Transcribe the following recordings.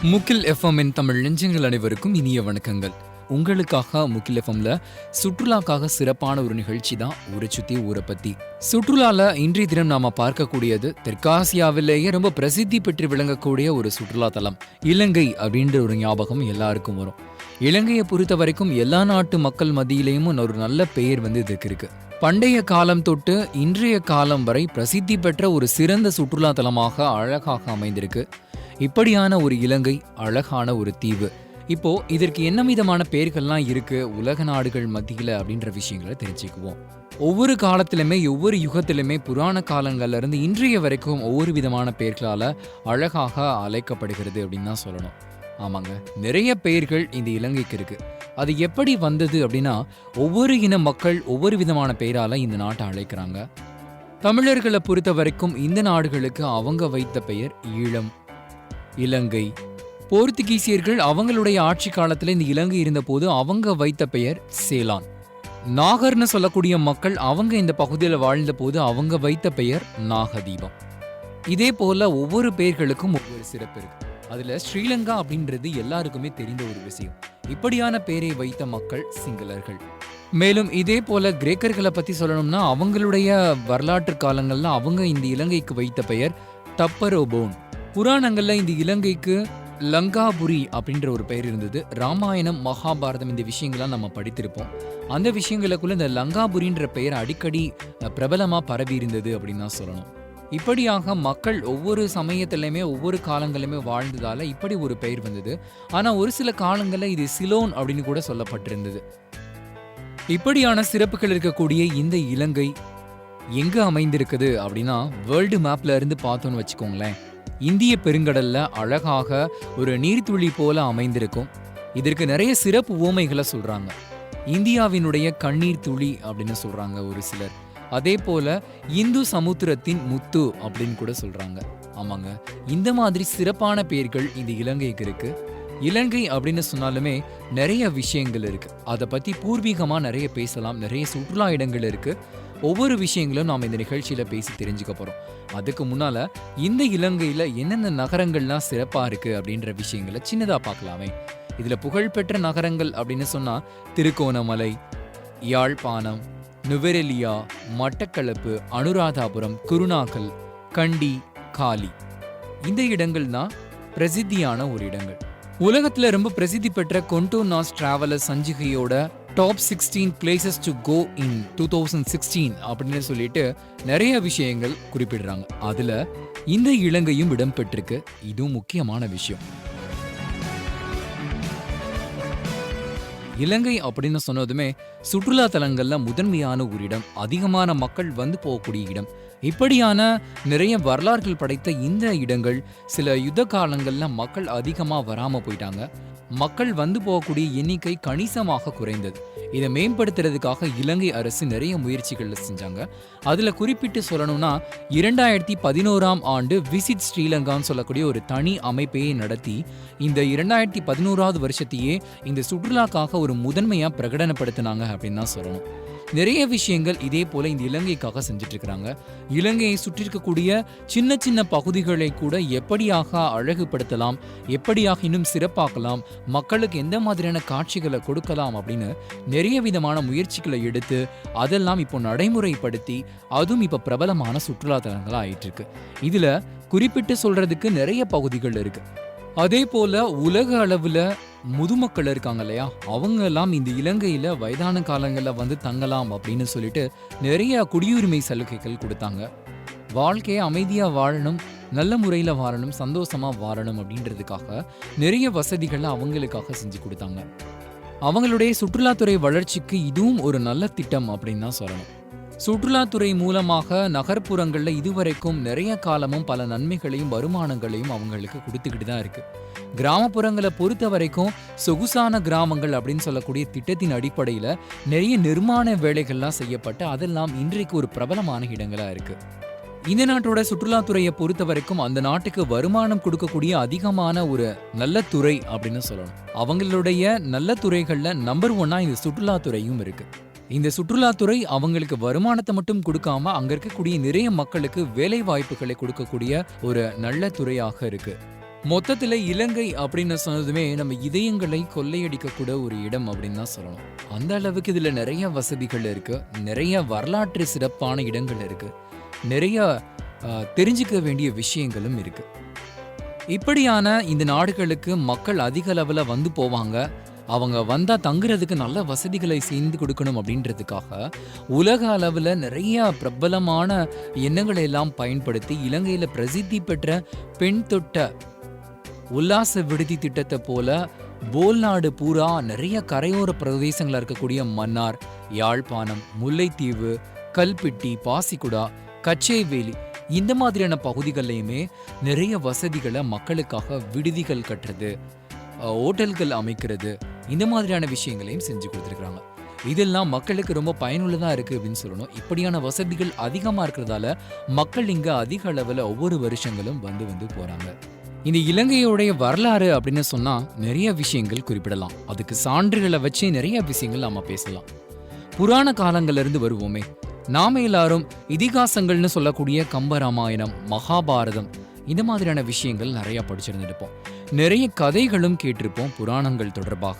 முகில் எஃப்எம்மின் தமிழ் நெஞ்சங்கள் அனைவருக்கும் இனிய வணக்கங்கள். உங்களுக்காக முகில் எஃப்எம்ல சுற்றுலாக்காக சிறப்பான ஒரு நிகழ்ச்சி தான் ஊரை சுத்தி ஊரை பத்தி. சுற்றுலால இன்றைய தினம் நாம பார்க்கக்கூடியது தெற்காசியாவிலேயே ரொம்ப பிரசித்தி பெற்று விளங்கக்கூடிய ஒரு சுற்றுலா தலம் இலங்கை அப்படின்ற ஒரு ஞாபகம் எல்லாருக்கும் வரும். இலங்கையை பொறுத்த வரைக்கும் எல்லா நாட்டு மக்கள் மத்தியிலேயும் ஒரு நல்ல பெயர் இதுக்கு இருக்கு. பண்டைய காலம் தொட்டு இன்றைய காலம் வரை பிரசித்தி பெற்ற ஒரு சிறந்த சுற்றுலா தலமாக அழகாக அமைந்திருக்கு. இப்படியான ஒரு இலங்கை அழகான ஒரு தீவு. இப்போ இதற்கு என்ன விதமான பெயர்கள்லாம் இருக்கு உலக நாடுகள் மத்தியில அப்படின்ற விஷயங்களை தெரிஞ்சுக்குவோம். ஒவ்வொரு காலத்திலுமே ஒவ்வொரு யுகத்திலுமே புராண காலங்கள்ல இருந்து இன்றைய வரைக்கும் ஒவ்வொரு விதமான பெயர்களால அழகாக அழைக்கப்படுகிறது அப்படின்னு தான் சொல்லணும். ஆமாங்க, நிறைய பெயர்கள் இந்த இலங்கைக்கு இருக்கு. அது எப்படி வந்தது அப்படின்னா, ஒவ்வொரு இன மக்கள் ஒவ்வொரு விதமான பெயரால இந்த நாட்டை அழைக்கிறாங்க. தமிழர்களை பொறுத்த வரைக்கும் இந்த நாடுகளுக்கு அவங்க வைத்த பெயர் ஈழம், இலங்கை. போர்த்துகீசியர்கள் அவங்களுடைய ஆட்சி காலத்துல இந்த இலங்கை இருந்த போது அவங்க வைத்த பெயர் சேலான். நாகர்னு சொல்லக்கூடிய மக்கள் அவங்க இந்த பகுதியில் வாழ்ந்த போது அவங்க வைத்த பெயர் நாகதீபம். இதே போல ஒவ்வொரு பெயர்களுக்கும் ஒவ்வொரு சிறப்பு இருக்கு. அதுல ஸ்ரீலங்கா அப்படின்றது எல்லாருக்குமே தெரிந்த ஒரு விஷயம். இப்படியான பெயரை வைத்த மக்கள் சிங்களர்கள். மேலும் இதே போல கிரேக்கர்களை பத்தி சொல்லணும்னா அவங்களுடைய வரலாற்று காலங்கள்ல அவங்க இந்த இலங்கைக்கு வைத்த பெயர் டப்பரோபோன். புராணங்கள்ல இந்த இலங்கைக்கு லங்காபுரி அப்படின்ற ஒரு பெயர் இருந்தது. ராமாயணம், மகாபாரதம் இந்த விஷயங்கள்லாம் நம்ம படித்திருப்போம். அந்த விஷயங்களுக்குள்ள இந்த லங்காபுரின்ற பெயர் அடிக்கடி பிரபலமா பரவி இருந்தது அப்படின்னு தான் சொல்லணும். இப்படியாக மக்கள் ஒவ்வொரு சமயத்திலுமே ஒவ்வொரு காலங்களிலுமே வாழ்ந்ததால இப்படி ஒரு பெயர் வந்தது. ஆனா ஒரு சில காலங்களில் இது சிலோன் அப்படின்னு கூட சொல்லப்பட்டிருந்தது. இப்படியான சிறப்புகள் இருக்கக்கூடிய இந்த இலங்கை எங்க அமைந்திருக்குது அப்படின்னா, வேர்ல்டு மேப்ல இருந்து பார்த்தோன்னு வச்சுக்கோங்களேன், இந்திய பெருங்கடல்ல அழகாக ஒரு நீர்த்துளி போல அமைந்திருக்கும். இதற்கு நிறைய சிறப்பு உவமைகளை சொல்றாங்க. இந்தியாவினுடைய கண்ணீர் துளி அப்படின்னு சொல்றாங்க ஒரு சிலர். அதே போல இந்து சமுத்திரத்தின் முத்து அப்படின்னு கூட சொல்றாங்க. ஆமாங்க, இந்த மாதிரி சிறப்பான பெயர்கள் இந்த இலங்கைக்கு இருக்கு. இலங்கை அப்படின்னு சொன்னாலுமே நிறைய விஷயங்கள் இருக்கு. அதை பத்தி பூர்வீகமா நிறைய பேசலாம். நிறைய சுற்றுலா இடங்கள் இருக்கு. ஒவ்வொரு விஷயங்களும் நாம் இந்த நிகழ்ச்சியில பேசி தெரிஞ்சுக்க போறோம். அதுக்கு முன்னால இந்த இலங்கையில என்னென்ன நகரங்கள்லாம் சிறப்பா இருக்கு அப்படின்ற விஷயங்களை சின்னதா பார்க்கலாமே. இதுல புகழ்பெற்ற நகரங்கள் அப்படின்னு சொன்னா திருகோணமலை, யாழ்ப்பாணம், நுவரெலியா, மட்டக்களப்பு, அனுராதாபுரம், குருநாகல், கண்டி, காலி. இந்த இடங்கள் தான் பிரசித்தியான ஒரு இடங்கள். உலகத்துல ரொம்ப பிரசித்தி பெற்ற கொண்டோனாஸ் டிராவலர் சஞ்சிகையோட top 16 places to go in 2016 அப்படின்னு சொல்லிட்டு நிறைய விஷயங்கள் குறிப்பிடுறாங்க. அதுல இந்த இலங்கையும் இடம்பெற்றிருக்கு. இதுவும் முக்கியமான விஷயம். இலங்கை அப்படின்னு சொன்னதுமே சுற்றுலா தலங்கள்ல முதன்மையான ஒரு இடம், அதிகமான மக்கள் வந்து போகக்கூடிய இடம். இப்படியான நிறைய வரலாறுகள் படைத்த இந்த இடங்கள் சில யுத்த காலங்கள்ல மக்கள் அதிகமா வராம போயிட்டாங்க. மக்கள் வந்து போகக்கூடிய எண்ணிக்கை கணிசமாக குறைந்தது. இதை மேம்படுத்துறதுக்காக இலங்கை அரசு நிறைய முயற்சிகள் செஞ்சாங்க. அதுல குறிப்பிட்டு சொல்லணும்னா 2011ஆம் ஆண்டு விசிட் ஸ்ரீலங்கான்னு சொல்லக்கூடிய ஒரு தனி அமைப்பையே நடத்தி இந்த 2011ஆவது வருஷத்தையே இந்த சுற்றுலாக்காக ஒரு முதன்மையா பிரகடனப்படுத்தினாங்க அப்படின்னு தான் சொல்லணும். நிறைய விஷயங்கள் இதே போல இந்த இலங்கைக்காக செஞ்சுட்டு இருக்கிறாங்க. இலங்கையை சுற்றி இருக்கக்கூடிய சின்ன சின்ன பகுதிகளை கூட எப்படியாக அழகுபடுத்தலாம், எப்படியாக இன்னும் சிறப்பாக்கலாம், மக்களுக்கு எந்த மாதிரியான காட்சிகளை கொடுக்கலாம் அப்படின்னு நிறைய விதமான முயற்சிகளை எடுத்து அதெல்லாம் இப்போ நடைமுறைப்படுத்தி அதுவும் இப்போ பிரபலமான சுற்றுலா தலங்களா ஆயிட்டு இருக்கு. இதுல குறிப்பிட்டு சொல்றதுக்கு நிறைய பகுதிகள் இருக்கு. அதே போல உலக அளவுல முதுமக்கள் இருக்காங்க இல்லையா, அவங்க எல்லாம் இந்த இலங்கையில வயதான காலங்கள்ல வந்து தங்கலாம் அப்படின்னு சொல்லிட்டு நிறைய குடியுரிமை சலுகைகள் கொடுத்தாங்க. வாழ்க்கையை அமைதியா வாழணும், நல்ல முறையில வாழணும், சந்தோஷமா வாழணும் அப்படின்றதுக்காக நிறைய வசதிகளை அவங்களுக்காக செஞ்சு கொடுத்தாங்க. அவங்களுடைய சுற்றுலாத்துறை வளர்ச்சிக்கு இதுவும் ஒரு நல்ல திட்டம் அப்படின்னு தான் சொல்லணும். சுற்றுலாத்துறை மூலமாக நகர்ப்புறங்களில் இதுவரைக்கும் நிறைய காலமும் பல நன்மைகளையும் வருமானங்களையும் அவங்களுக்கு கொடுத்துக்கிட்டு தான் இருக்கு. கிராமப்புறங்களை பொறுத்த வரைக்கும் சொகுசான கிராமங்கள் அப்படின்னு சொல்லக்கூடிய திட்டத்தின் அடிப்படையில் நிறைய நிர்மாண வேலைகள்லாம் செய்யப்பட்டு அதெல்லாம் இன்றைக்கு ஒரு பிரபலமான இடங்களா இருக்கு. இந்த நாட்டோட சுற்றுலாத்துறையை பொறுத்த வரைக்கும் அந்த நாட்டுக்கு வருமானம் கொடுக்கக்கூடிய அதிகமான ஒரு நல்ல துறை அப்படின்னு சொல்லணும். அவங்களுடைய நல்ல துறைகள்ல நம்பர் 1 இந்த சுற்றுலாத்துறையும் இருக்கு. இந்த சுற்றுலாத்துறை அவங்களுக்கு வருமானத்தை மட்டும் கொடுக்காம அங்க இருக்கக்கூடிய நிறைய மக்களுக்கு வேலை வாய்ப்புகளை கொடுக்கக்கூடிய ஒரு நல்ல துறையாக இருக்கு. மொத்தத்துல இலங்கை அப்படின்னு சொன்னதுமே நம்ம இதயங்களை கொள்ளையடிக்கக்கூட ஒரு இடம் அப்படின்னு தான் சொல்லணும். அந்த அளவுக்கு இதுல நிறைய வசதிகள் இருக்கு, நிறைய வரலாற்று சிறப்பான இடங்கள் இருக்கு, நிறைய தெரிஞ்சுக்க வேண்டிய விஷயங்களும் இருக்கு. இப்படியான இந்த நாடுகளுக்கு மக்கள் அதிக அளவுல வந்து போவாங்க. அவங்க வந்தா தங்குறதுக்கு நல்ல வசதிகளை செய்து கொடுக்கணும் அப்படின்றதுக்காக உலக அளவுல நிறைய பிரபலமான எண்ணங்களை எல்லாம் பயன்படுத்தி இலங்கையில பிரசித்தி பெற்ற பெண் தொட்ட உல்லாச விடுதி திட்டத்தை போல போல்நாடு பூரா நிறைய கரையோர பிரதேசங்களா இருக்கக்கூடிய மன்னார், யாழ்ப்பாணம், முல்லைத்தீவு, கல்பிட்டி, பாசிக்குடா, கச்சேவேலி இந்த மாதிரியான பகுதிகள்லையுமே நிறைய வசதிகளை மக்களுக்காக விடுதிகள் கட்டுறது, ஹோட்டல்கள் அமைக்கிறது, இந்த மாதிரியான விஷயங்களையும் செஞ்சு கொடுத்துருக்காங்க. இதெல்லாம் மக்களுக்கு ரொம்ப பயனுள்ளதா இருக்கு அப்படின்னு சொல்லணும். இப்படியான வசதிகள் அதிகமா இருக்கிறதால மக்கள் இங்க அதிக அளவுல ஒவ்வொரு வருஷங்களும் வந்து வந்து போறாங்க. இந்த இலங்கையோடைய வரலாறு அப்படின்னு சொன்னா நிறைய விஷயங்கள் குறிப்பிடலாம். அதுக்கு சான்றுகளை வச்சு நிறைய விஷயங்கள் நாம பேசலாம். புராண காலங்கள்ல இருந்து வருவோமே, நாம எல்லாரும் இதிகாசங்கள்னு சொல்லக்கூடிய கம்பராமாயணம், மகாபாரதம் இந்த மாதிரியான விஷயங்கள் நிறைய படிச்சிருந்துருப்போம். நிறைய கதைகளும் கேட்டிருப்போம் புராணங்கள் தொடர்பாக.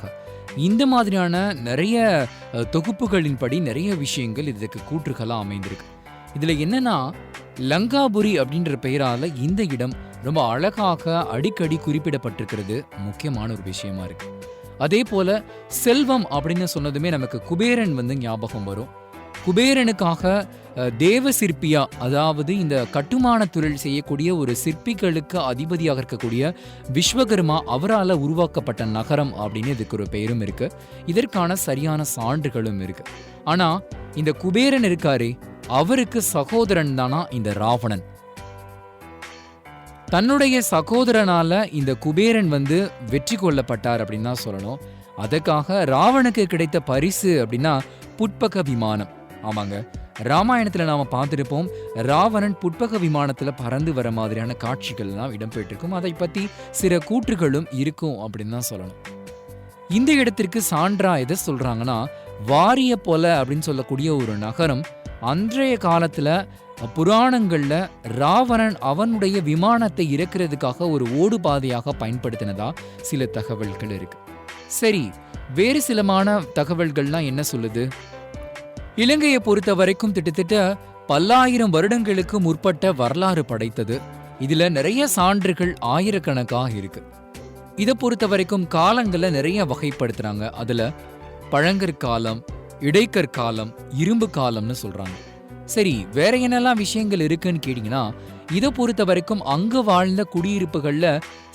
இந்த மாதிரியான நிறைய தொகுப்புகளின்படி நிறைய விஷயங்கள் இதுக்கு கூற்றுகளா அமைந்திருக்கு. இதுல என்னன்னா, லங்காபுரி அப்படின்ற பெயரால இந்த இடம் ரொம்ப அழகாக அடிக்கடி குறிப்பிடப்பட்டிருக்கிறது முக்கியமான ஒரு விஷயமா இருக்கு. அதே போல செல்வம் அப்படின்னு சொன்னதுமே நமக்கு குபேரன் வந்து ஞாபகம் வரும். குபேரனுக்காக தேவ சிற்பியா, அதாவது இந்த கட்டுமான தொழில் செய்யக்கூடிய ஒரு சிற்பிகளுக்கு அதிபதியாக இருக்கக்கூடிய விஸ்வகர்மா அவரால் உருவாக்கப்பட்ட நகரம் அப்படின்னு இதுக்கு ஒரு பெயரும் இருக்கு. இதற்கான சரியான சான்றுகளும் இருக்கு. ஆனா இந்த குபேரன் இருக்காரே, அவருக்கு சகோதரன் தானா இந்த ராவணன். தன்னுடைய சகோதரனால இந்த குபேரன் வந்து வெற்றி கொள்ளப்பட்டார் அப்படின்னு தான் சொல்லணும். அதுக்காக ராவனுக்கு கிடைத்த பரிசு அப்படின்னா புட்பக விமானம். ஆமாங்க, ராமாயணத்துல நாம பார்த்துருப்போம், ராவணன் புட்பக விமானத்துல பறந்து வர மாதிரியான காட்சிகள்லாம் இடம்பெற்றிருக்கும். அதை பத்தி சில கூற்றுகளும் இருக்கும் அப்படின்னு தான் சொல்லணும். இந்த இடத்திற்கு சான்றா எதை சொல்றாங்கன்னா, வாரிய போல அப்படின்னு சொல்லக்கூடிய ஒரு நகரம் அன்றைய காலத்துல புராணங்கள்ல ராவணன் அவனுடைய விமானத்தை இறக்குறதுக்காக ஒரு ஓடு பாதையாக பயன்படுத்தினதா சில தகவல்கள் இருக்கு. சரி, வேறு சிலமான தகவல்கள்லாம் என்ன சொல்லுது? இலங்கையை பொறுத்த வரைக்கும் கிட்டத்தட்ட பல்லாயிரம் வருடங்களுக்கு முற்பட்ட வரலாறு படைத்தது. இதுல நிறைய சான்றுகள் ஆயிரக்கணக்காக இருக்கு. இதை பொறுத்த வரைக்கும் காலங்களை நிறைய வகைப்படுத்துறாங்க. அதுல பழங்கற்காலம், இடைக்கற்காலம், இரும்பு காலம்னு சொல்றாங்க. சரி, வேற என்னெல்லாம் விஷயங்கள் இருக்குன்னு கேட்டீங்கன்னா, இதை பொறுத்த வரைக்கும் அங்கு வாழ்ந்த குடியிருப்புகள்ல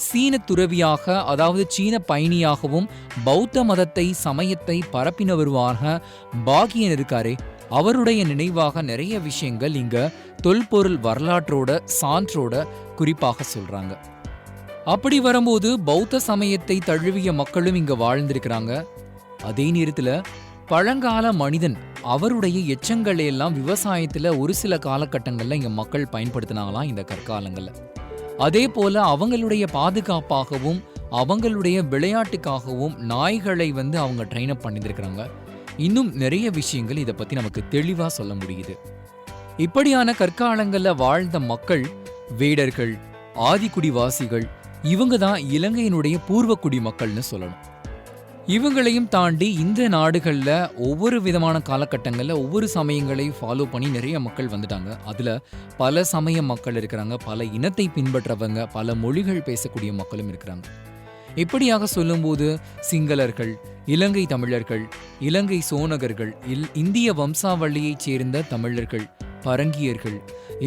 சீன துறவியாக, அதாவது சீன பயணியாகவும் பௌத்த மதத்தை சமயத்தை பரப்பினவருவாக பாகியன் இருக்காரே, அவருடைய நினைவாக நிறைய விஷயங்கள் இங்க தொல்பொருள் வரலாற்றோட சான்றோட குறிப்பாக சொல்றாங்க. அப்படி வரும்போது பௌத்த சமயத்தை தழுவிய மக்களும் இங்க வாழ்ந்திருக்கிறாங்க. அதே நேரத்துல பழங்கால மனிதன் அவருடைய எச்சங்களை எல்லாம் விவசாயத்துல ஒரு சில காலகட்டங்கள்ல இங்க மக்கள் பயன்படுத்தினாங்களாம் இந்த கற்காலங்கள்ல. அதே போல அவங்களுடைய பாதுகாப்பாகவும் அவங்களுடைய விளையாட்டுக்காகவும் நாய்களை வந்து அவங்க ட்ரெயின் அப் பண்ணியிருக்கிறாங்க. இன்னும் நிறைய விஷயங்கள் இதை பத்தி நமக்கு தெளிவா சொல்ல முடியுது. இப்படியான கற்காலங்கள்ல வாழ்ந்த மக்கள் வேடர்கள், ஆதிக்குடிவாசிகள், இவங்க தான் இலங்கையினுடைய பூர்வக்குடி மக்கள்னு சொல்லணும். இவங்களையும் தாண்டி இந்த நாடுகள்ல ஒவ்வொரு விதமான காலகட்டங்கள்ல ஒவ்வொரு சமயங்களை ஃபாலோ பண்ணி நிறைய மக்கள் வந்துட்டாங்க. அதுல பல சமய மக்கள் இருக்கிறாங்க, பல இனத்தை பின்பற்றவங்க, பல மொழிகள் பேசக்கூடிய மக்களும் இருக்கிறாங்க. இப்படியாக சொல்லும்போது சிங்களர்கள், இலங்கை தமிழர்கள், இலங்கை சோனகர்கள், இந்திய வம்சாவளியைச் சேர்ந்த தமிழர்கள், பரங்கியர்கள்,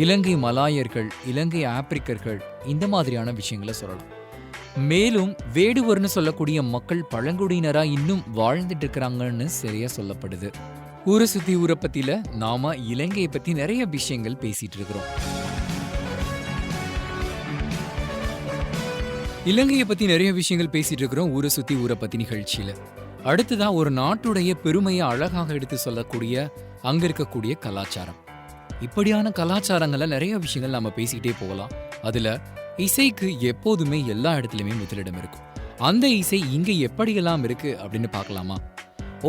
இலங்கை மலாயர்கள், இலங்கை ஆப்பிரிக்கர்கள், இந்த மாதிரியான விஷயங்களை சொல்லலாம். மேலும் வேடுவர்னு சொல்லக்கூடிய மக்கள் பழங்குடியினரா இன்னும் வாழ்ந்துட்டு இருக்கிறாங்கன்னு சரியா சொல்லப்படுது. ஊரை சுத்தி ஊரை பத்தில நாம இலங்கையை பத்தி நிறைய விஷயங்கள் பேசிட்டு இருக்கிறோம். இலங்கையை பத்தி நிறைய விஷயங்கள் பேசிட்டு இருக்கிறோம் ஊரை சுத்தி ஊரை பத்தி நிகழ்ச்சியில. அடுத்ததா ஒரு நாட்டுடைய பெருமையை அழகாக எடுத்து சொல்லக்கூடிய அங்க இருக்கக்கூடிய கலாச்சாரம். இப்படியான கலாச்சாரங்கள்ல நிறைய விஷயங்கள் நம்ம பேசிக்கிட்டே போகலாம். அதுல இசைக்கு எப்போதுமே எல்லா இடத்துலையுமே முதலிடம் இருக்கும். அந்த இசை இங்க எப்படியெல்லாம் இருக்கு அப்படின்னு பார்க்கலாமா?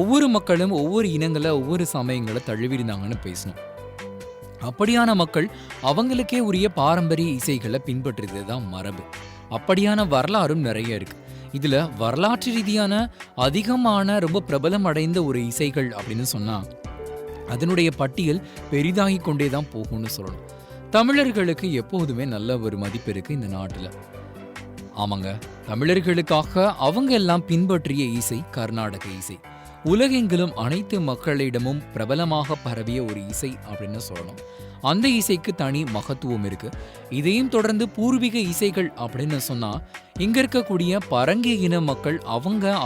ஒவ்வொரு மக்களும் ஒவ்வொரு இனங்களை ஒவ்வொரு சமயங்களை தழுவிருந்தாங்கன்னு பேசணும். அப்படியான மக்கள் அவங்களுக்கே உரிய பாரம்பரிய இசைகளை பின்பற்றுறது தான் மரபு. அப்படியான வரலாறும் நிறைய இருக்கு. இதுல வரலாற்று ரீதியான அதிகமான ரொம்ப பிரபலம் அடைந்த ஒரு இசைகள் அப்படின்னு சொன்னா அதனுடைய பட்டியல் பெரிதாகிக் கொண்டே தான் போகும்னு சொல்லணும். தமிழர்களுக்கு எப்போதுமே நல்ல ஒரு மதிப்பு இருக்கு இந்த நாட்டுல. ஆமாங்க, தமிழர்களுக்காக அவங்க எல்லாம் பின்பற்றிய இசை கர்நாடக இசை. உலகெங்கிலும் அனைத்து மக்களிடமும் பிரபலமாக பரவிய ஒரு இசை அப்படின்னு சொல்லணும். அந்த இசைக்கு தனி மகத்துவம் இருக்கு. இதையும் தொடர்ந்து பூர்வீக இசைகள் அப்படின்னு சொன்னா இங்க இருக்கக்கூடிய பரங்கி இன மக்கள்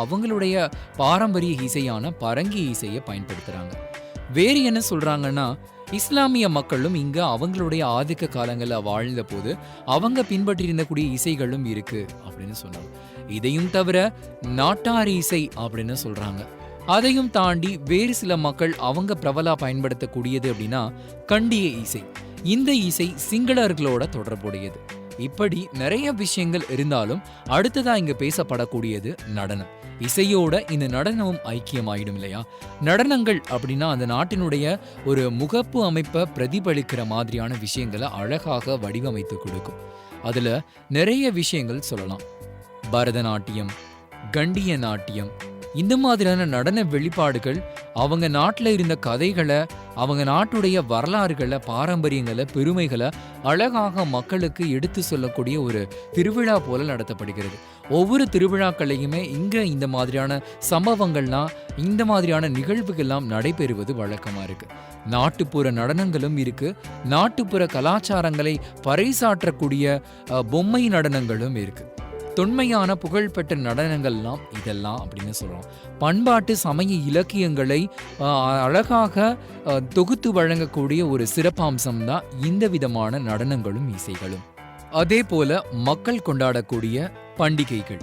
அவங்களுடைய பாரம்பரிய இசையான பரங்கி இசையை பயன்படுத்துறாங்க. வேறு என்ன சொல்றாங்கன்னா, இஸ்லாமிய மக்களும் இங்க அவங்களுடைய ஆதிக்க காலங்களில் வாழ்ந்த போது அவங்க பின்பற்றியிருந்தக்கூடிய இசைகளும் இருக்கு அப்படின்னு சொன்னாங்க. இதையும் தவிர நாட்டார் இசை அப்படின்னு சொல்றாங்க. அதையும் தாண்டி வேறு சில மக்கள் அவங்க பிரபலா பயன்படுத்தக்கூடியது அப்படின்னா கண்டிய இசை. இந்த இசை சிங்களர்களோட தொடர்புடையது. இப்படி நிறைய விஷயங்கள் இருந்தாலும் அடுத்ததா இங்க பேசப்படக்கூடியது நடனம். இசையோட இந்த நடனமும் ஐக்கியமாயிடும் இல்லையா? நடனங்கள் அப்படின்னா அந்த நாட்டினுடைய ஒரு முகப்பு அமைப்பை பிரதிபலிக்கிற மாதிரியான விஷயங்களை அழகாக வடிவமைத்து கொடுக்கும். அதுல நிறைய விஷயங்கள் சொல்லலாம். பரதநாட்டியம், கண்டிய நாட்டியம், இந்த மாதிரியான நடன வெளிப்பாடுகள் அவங்க நாட்டில் இருந்த கதைகளை, அவங்க நாட்டுடைய வரலாறுகளை, பாரம்பரியங்களை, பெருமைகளை அழகாக மக்களுக்கு எடுத்து சொல்லக்கூடிய ஒரு திருவிழா போல நடத்தப்படுகிறது. ஒவ்வொரு திருவிழாக்களையுமே இங்க இந்த மாதிரியான சம்பவங்கள்லாம், இந்த மாதிரியான நிகழ்வுகள்லாம் நடைபெறுவது வழக்கமா இருக்கு. நாட்டுப்புற நடனங்களும் இருக்கு. நாட்டுப்புற கலாச்சாரங்களை பறைசாற்றக்கூடிய பொம்மை நடனங்களும் இருக்கு. தொன்மையான புகழ்பெற்ற நடனங்கள்லாம் இதெல்லாம் அப்படின்னு சொல்றோம். பண்பாட்டு சமய இலக்கியங்களை அழகாக தொகுத்து வழங்கக்கூடிய ஒரு சிறப்பம்சம் தான் இந்த விதமான நடனங்களும் இசைகளும். அதே போல மக்கள் கொண்டாடக்கூடிய பண்டிகைகள்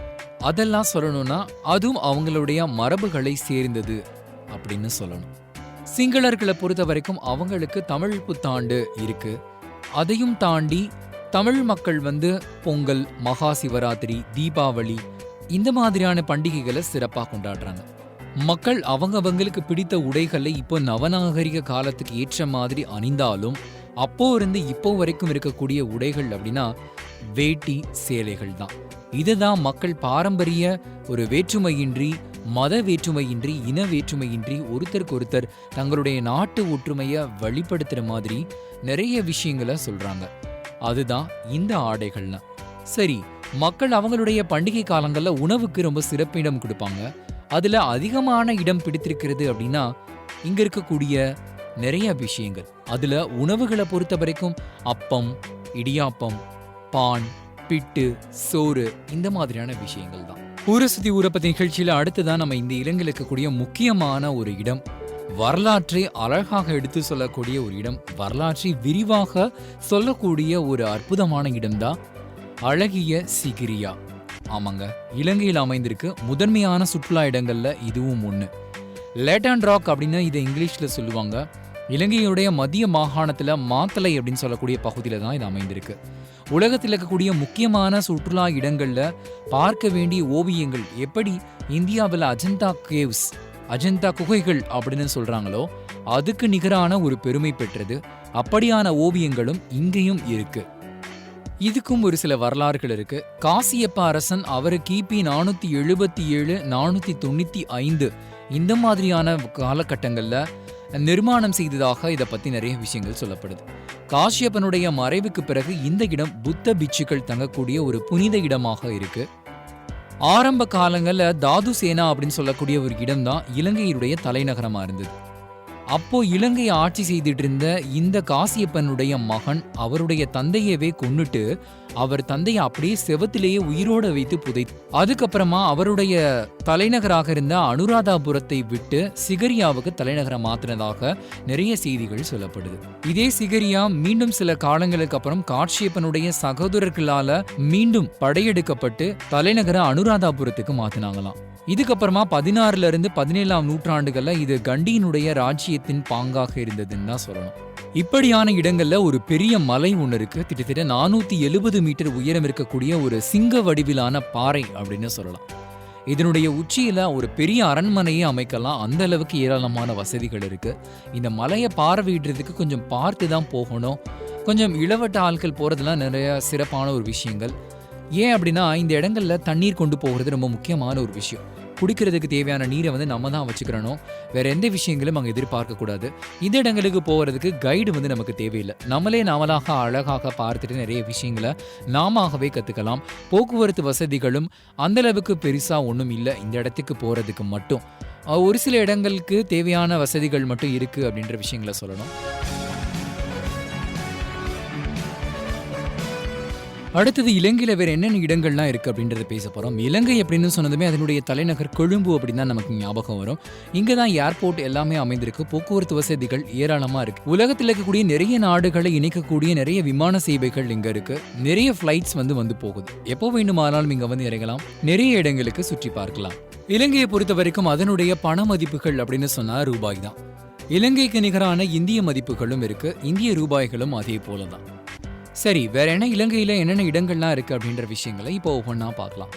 அதெல்லாம் சொல்லணும்னா அதுவும் அவங்களுடைய மரபுகளை சேர்ந்தது அப்படின்னு சொல்லணும். சிங்களர்களை பொறுத்த வரைக்கும் அவங்களுக்கு தமிழ் புத்தாண்டு இருக்கு. அதையும் தாண்டி தமிழ் மக்கள் பொங்கல், மகா சிவராத்திரி, தீபாவளி இந்த மாதிரியான பண்டிகைகளை சிறப்பாக கொண்டாடுறாங்க. மக்கள் அவங்களுக்கு பிடித்த உடைகளை இப்போ நவநாகரிக காலத்துக்கு ஏற்ற மாதிரி அணிந்தாலும் அப்போ இருந்து இப்போ வரைக்கும் இருக்கக்கூடிய உடைகள் அப்படின்னா வேட்டி, சேலைகள் தான். இதுதான் மக்கள் பாரம்பரிய ஒரு வேற்றுமையின்றி, மத வேற்றுமையின்றி, இன வேற்றுமையின்றி ஒருத்தருக்கு ஒருத்தர் தங்களுடைய நாட்டு ஒற்றுமையை வெளிப்படுத்துற மாதிரி நிறைய விஷயங்களை சொல்றாங்க. அதுதான் இந்த ஆடைகள்லாம். சரி, மக்கள் அவங்களுடைய பண்டிகை காலங்கள்ல உணவுக்கு ரொம்ப சிறப்பிடம் கொடுப்பாங்க. அதுல அதிகமான இடம் பிடித்திருக்கிறது அப்படின்னா இங்க இருக்கக்கூடிய நிறைய விஷயங்கள். அதுல உணவுகளை பொறுத்த வரைக்கும் அப்பம், இடியாப்பம், பான், பிட்டு, சோறு இந்த மாதிரியான விஷயங்கள் தான். ஊரை சுத்தி ஊரை பத்தி நிகழ்ச்சியில அடுத்துதான் நம்ம இந்த இலங்கையில் இருக்கக்கூடிய முக்கியமான ஒரு இடம், வரலாற்றை அழகாக எடுத்து சொல்லக்கூடிய ஒரு இடம், வரலாற்றை விரிவாக சொல்லக்கூடிய ஒரு அற்புதமான இடம்தான் அழகிய சிகிரியா. ஆமாங்க, இலங்கையில் அமைந்திருக்கு. முதன்மையான சுற்றுலா இடங்கள்ல இதுவும் ஒன்று. லேட்டான் ராக் அப்படின்னு இதை இங்கிலீஷ்ல சொல்லுவாங்க. இலங்கையுடைய மத்திய மாகாணத்துல மாத்தளை அப்படின்னு சொல்லக்கூடிய பகுதியில தான் இது அமைந்திருக்கு. உலகத்தில் இருக்கக்கூடிய முக்கியமான சுற்றுலா இடங்கள்ல பார்க்க வேண்டிய ஓவியங்கள் எப்படி இந்தியாவில் அஜந்தா கேவ்ஸ், அஜந்தா குகைகள் அப்படின்னு சொல்றாங்களோ அதுக்கு நிகரான ஒரு பெருமை பெற்றது. அப்படியான ஓவியங்களும் இங்கேயும் இருக்கு. இதுக்கும் ஒரு சில வரலாறுகள் இருக்கு. காசியப்ப அரசன் அவர் கிபி 477, 495 இந்த மாதிரியான காலகட்டங்கள்ல நிர்மாணம் செய்ததாக இதை பத்தி நிறைய விஷயங்கள் சொல்லப்படுது. காசியப்பனுடைய மறைவுக்கு பிறகு இந்த இடம் புத்த பிட்சுக்கள் தங்கக்கூடிய ஒரு புனித இடமாக இருக்கு. ஆரம்ப காலங்கள்ல தாது சேனா அப்படின்னு சொல்லக்கூடிய ஒரு இடம் தான் இலங்கையுடைய தலைநகரமா இருந்தது. அப்போ இலங்கையை ஆட்சி செய்துட்டு இருந்த இந்த காசியப்பனுடைய மகன் அவருடைய தந்தையவே கொன்னுட்டு அவர் தந்தையை அப்படியே செவத்திலேயே உயிரோட வைத்து புதைத்து, அதுக்கப்புறமா அவருடைய தலைநகராக இருந்த அனுராதாபுரத்தை விட்டு சிகரியாவுக்கு தலைநகரம் மாத்தினதாக நிறைய செய்திகள் சொல்லப்படுது. இதே சிகரியா மீண்டும் சில காலங்களுக்கு அப்புறம் காட்சியப்பனுடைய சகோதரர்களால மீண்டும் படையெடுக்கப்பட்டு தலைநகர அனுராதாபுரத்துக்கு மாத்தினாங்களாம். இதுக்கப்புறமா 16ல இருந்து 17ஆம் நூற்றாண்டுகள்ல இது கண்டியினுடைய ராஜ்யத்தின் பாங்காக இருந்ததுன்னு தான் சொல்லணும். இப்படியான இடங்கள்ல ஒரு பெரிய மலை ஒன்று இருக்கு. கிட்டத்தட்ட 470 மீட்டர் உயரம் இருக்கக்கூடிய ஒரு சிங்க வடிவிலான பாறை அப்படின்னு சொல்லலாம். இதனுடைய உச்சியில ஒரு பெரிய அரண்மனையை அமைக்கலாம். அந்த அளவுக்கு ஏராளமான வசதிகள் இருக்கு. இந்த மலையை பார்வையிடுறதுக்கு கொஞ்சம் பார்த்து தான் போகணும். கொஞ்சம் இளவட்ட ஆட்கள் போறதுலாம் நிறைய சிறப்பான ஒரு விஷயங்கள். ஏன் அப்படின்னா இந்த இடங்கள்ல தண்ணீர் கொண்டு போகிறது ரொம்ப முக்கியமான ஒரு விஷயம். குடிக்கிறதுக்கு தேவையான நீரை வந்து நம்ம தான் வச்சுக்கிறணும். வேற எந்த விஷயங்களும் அங்கே எதிர்பார்க்க கூடாது. இந்த இடங்களுக்கு போகிறதுக்கு கைடு வந்து நமக்கு தேவையில்லை. நாமளாக அழகாக பார்த்துட்டு நிறைய விஷயங்களை நாமவே கற்றுக்கலாம். போக்குவரத்து வசதிகளும் அந்த அளவுக்கு பெருசாக ஒன்றும் இல்லை இந்த இடத்துக்கு போகிறதுக்கு மட்டும். ஒரு சில இடங்களுக்கு தேவையான வசதிகள் மட்டும் இருக்குது அப்படின்ற விஷயங்களை சொல்லணும். அடுத்தது இலங்கையில் வேறு என்னென்ன இடங்கள்லாம் இருக்குது அப்படின்றத பேச போகிறோம். இலங்கை அப்படின்னு சொன்னதுமே அதனுடைய தலைநகர் கொழும்பு அப்படின்னு தான் நமக்கு ஞாபகம் வரும். இங்கே தான் ஏர்போர்ட் எல்லாமே அமைந்திருக்கு. போக்குவரத்து வசதிகள் ஏராளமாக இருக்குது. உலகத்தில் இருக்கக்கூடிய நிறைய நாடுகளை இணைக்கக்கூடிய நிறைய விமான சேவைகள் இங்கே இருக்குது. நிறைய ஃப்ளைட்ஸ் வந்து போகுது. எப்போ வேண்டுமானாலும் இங்கே வந்து இறங்கலாம். நிறைய இடங்களுக்கு சுற்றி பார்க்கலாம். இலங்கையை பொறுத்த வரைக்கும் அதனுடைய பண மதிப்புகள் அப்படின்னு சொன்னால் ரூபாய் தான். இலங்கைக்கு நிகரான இந்திய மதிப்புகளும் இருக்குது. இந்திய ரூபாய்களும் அதே போல தான். சரி, வேற என்ன இலங்கையில் என்னென்ன இடங்கள்லாம் இருக்குது அப்படின்ற விஷயங்களை இப்போ ஒவ்வொன்றா பார்க்கலாம்.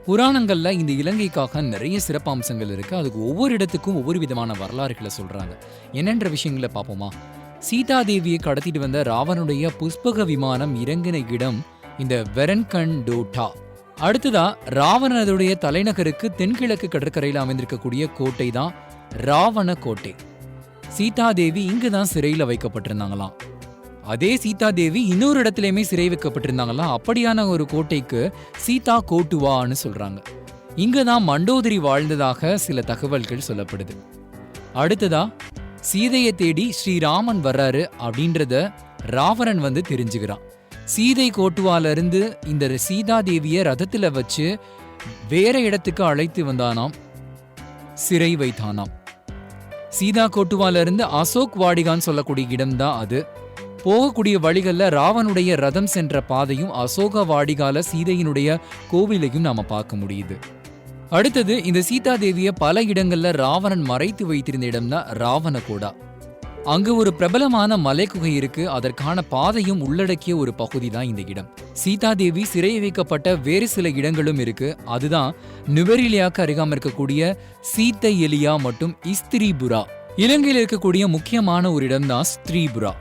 புராணங்களில் இந்த இலங்கைக்காக நிறைய சிறப்பம்சங்கள் இருக்குது. அதுக்கு ஒவ்வொரு இடத்துக்கும் ஒவ்வொரு விதமான வரலாறுகளை சொல்கிறாங்க. என்னென்ற விஷயங்களை பார்ப்போமா? சீதாதேவியை கடத்திட்டு வந்த ராவனுடைய புஷ்பக விமானம் இறங்கின இடம் இந்த வெரன்கண்டோட்டா. அடுத்ததா ராவணனுடைய தலைநகருக்கு தென்கிழக்கு கடற்கரையில் அமைந்திருக்கக்கூடிய கோட்டை தான் ராவண கோட்டை. சீதாதேவி இங்கு தான் சிறையில் வைக்கப்பட்டிருந்தாங்களாம். அதே சீதாதேவி இன்னொரு இடத்துலையுமே சிறை வைக்கப்பட்டிருந்தாங்களாம். அப்படியான ஒரு கோட்டைக்கு சீதா கோட்டுவான்னு சொல்றாங்க. இங்க தான் மண்டோதரி வாழ்ந்ததாக சில தகவல்கள் சொல்லப்படுது. அடுத்ததா சீதையை தேடி ஸ்ரீராமன் வர்றாரு அப்படின்றத ராவணன் வந்து தெரிஞ்சுக்கிறான். சீதை கோட்டுவால இருந்து இந்த சீதாதேவிய ரதத்துல வச்சு வேற இடத்துக்கு அழைத்து வந்தானாம், சிறை வைத்தானாம். சீதா கோட்டுவால இருந்து அசோக் வாடிகான்னு சொல்லக்கூடிய இடம்தான் அது. போகக்கூடிய வழிகள்ல ராவனுடைய ரதம் சென்ற பாதையும் அசோக வாடிகால சீதையினுடைய கோவிலையும் நாம பார்க்க முடியுது. அடுத்தது இந்த சீதாதேவிய பல இடங்கள்ல ராவணன் மறைத்து வைத்திருந்த இடம்தான் ராவணகோடா. அங்கு ஒரு பிரபலமான மலைக்குகை இருக்கு. அதற்கான பாதையும் உள்ளடக்கிய ஒரு பகுதி தான் இந்த இடம். சீதாதேவி சிறை வைக்கப்பட்ட வேறு சில இடங்களும் இருக்கு. அதுதான் நுவரெலியாக்கு அருகாம இருக்கக்கூடிய சீத்தை எலியா மற்றும் இஸ்திரிபுரா. இலங்கையில் இருக்கக்கூடிய முக்கியமான ஒரு இடம் தான் ஸ்திரீபுரா.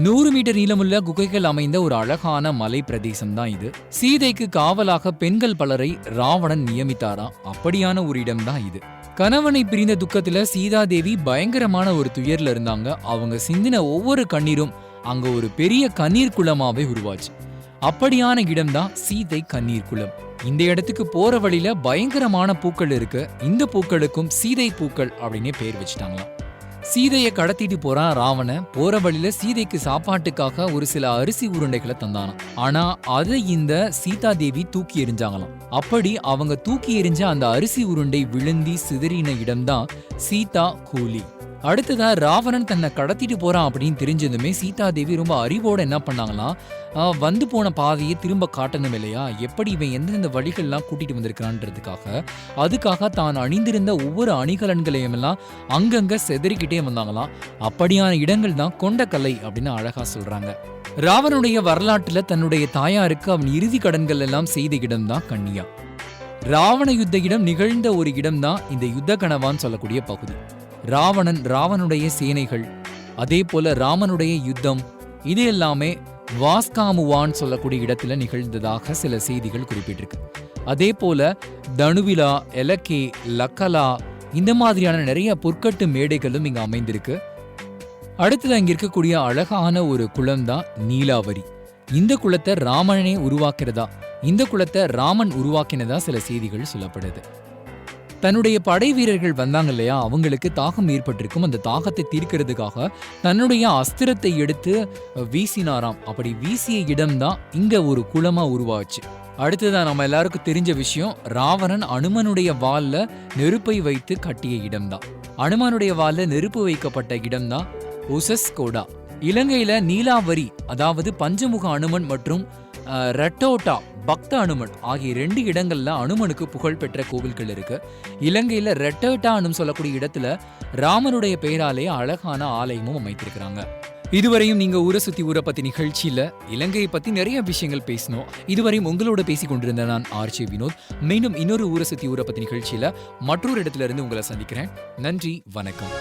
100 மீட்டர் நீளமுள்ள குகைகள் அமைந்த ஒரு அழகான மலை பிரதேசம் தான் இது. சீதைக்கு காவலாக பெண்கள் பலரை ராவணன் நியமித்தாராம். அப்படியான ஒரு இடம் தான் இது. கணவனை பிரிந்த துக்கத்துல சீதாதேவி பயங்கரமான ஒரு துயர்ல இருந்தாங்க. அவங்க சிந்தின ஒவ்வொரு கண்ணீரும் அங்க ஒரு பெரிய கண்ணீர் குளமாவே உருவாச்சு. அப்படியான இடம் தான் சீதை கண்ணீர் குளம். இந்த இடத்துக்கு போற வழியில பயங்கரமான பூக்கள் இருக்கு. இந்த பூக்களுக்கும் சீதை பூக்கள் அப்படின்னு பேர் வச்சுட்டாங்களாம். சீதையை கடத்திட்டு போறான் ராவணன். போற வழியில சீதைக்கு சாப்பாட்டுக்காக ஒரு சில அரிசி உருண்டைகளை தந்தானாம். ஆனா அதை இந்த சீதாதேவி தூக்கி எறிஞ்சாங்களாம். அப்படி அவங்க தூக்கி எறிஞ்ச அந்த அரிசி உருண்டை விழுந்தி சிதறின இடம்தான் சீதா கூலி. அடுத்ததா ராவணன் தன்னை கடத்திட்டு போறான் அப்படின்னு தெரிஞ்சதுமே சீதாதேவி ரொம்ப அறிவோட என்ன பண்ணாங்களாம், வந்து போன பாதையை திரும்ப காட்டணும் இல்லையா, எப்படி இவன் எந்தெந்த வழிகள்லாம் கூட்டிட்டு வந்திருக்கான்றதுக்காக தான் அணிந்திருந்த ஒவ்வொரு அணிகலன்களையும் எல்லாம் அங்கங்க செதறிக்கிட்டே வந்தாங்களாம். அப்படியான இடங்கள் தான் கொண்டக்கல்லை அப்படின்னு அழகா சொல்றாங்க. ராவனுடைய வரலாற்றுல தன்னுடைய தாயாருக்கு அவன் இறுதி கடன்கள் எல்லாம் செய்த இடம் தான் கன்னியா. ராவண யுத்த இடம் நிகழ்ந்த ஒரு இடம் தான் இந்த யுத்த கணவான்னு சொல்லக்கூடிய பகுதி. ராவனுடைய சேனைகள், அதே போல ராமனுடைய யுத்தம், இது எல்லாமே வாஸ்காமுவான் சொல்லக்கூடிய இடத்துல நிகழ்ந்ததாக சில செய்திகள் குறிப்பிட்டிருக்கு. அதே போல தனுவிலா, எலக்கே, லக்கலா இந்த மாதிரியான நிறைய பொற்கட்டு மேடைகளும் இங்க அமைந்திருக்கு. அடுத்தது அங்க இருக்கக்கூடிய அழகான ஒரு குளம் தான் நீலாவரி. இந்த குளத்தை ராமனே உருவாக்குறதா, இந்த குளத்தை ராமன் உருவாக்கினதா சில செய்திகள் சொல்லப்படுது. தன்னுடைய படை வீரர்கள் வந்தாங்க இல்லையா, அவங்களுக்கு தாகம் ஏற்பட்டிருக்கும். அந்த தாகத்தை தீர்க்கிறதுக்காக தன்னுடைய அஸ்திரத்தை எடுத்து வீசினாராம். அப்படி வீசிய இடம்தான் இங்க ஒரு குளமா உருவாச்சு. அடுத்ததான் நம்ம எல்லாருக்கும் தெரிஞ்ச விஷயம், ராவணன் அனுமனுடைய வால்ல நெருப்பை வைத்து கட்டிய இடம்தான். அனுமனுடைய வால்ல நெருப்பு வைக்கப்பட்ட இடம்தான் உசஸ்கோடா. இலங்கையில நீலாவரி, அதாவது பஞ்சமுக அனுமன் மற்றும் ரட்டோட்டா பக்த அனுமன் ஆகிய 2 இடங்கள்ல அனுமனுக்கு புகழ் பெற்ற கோவில்கள் இருக்கு. இலங்கையில ரெட்டோட்டான்னு சொல்லக்கூடிய இடத்துல ராமனுடைய பெயராலே அழகான ஆலயமும் அமைத்திருக்கிறாங்க. இதுவரையும் நீங்க ஊரை சுத்தி ஊரை பத்தி நிகழ்ச்சியில இலங்கையை பத்தி நிறைய விஷயங்கள் பேசணும். இதுவரையும் உங்களோட பேசி கொண்டிருந்த நான் ஆர்ஜே வினோத். மீண்டும் இன்னொரு ஊரை சுத்தி ஊரை பத்தி நிகழ்ச்சியில மற்றொரு இடத்துல இருந்து உங்களை சந்திக்கிறேன். நன்றி, வணக்கம்.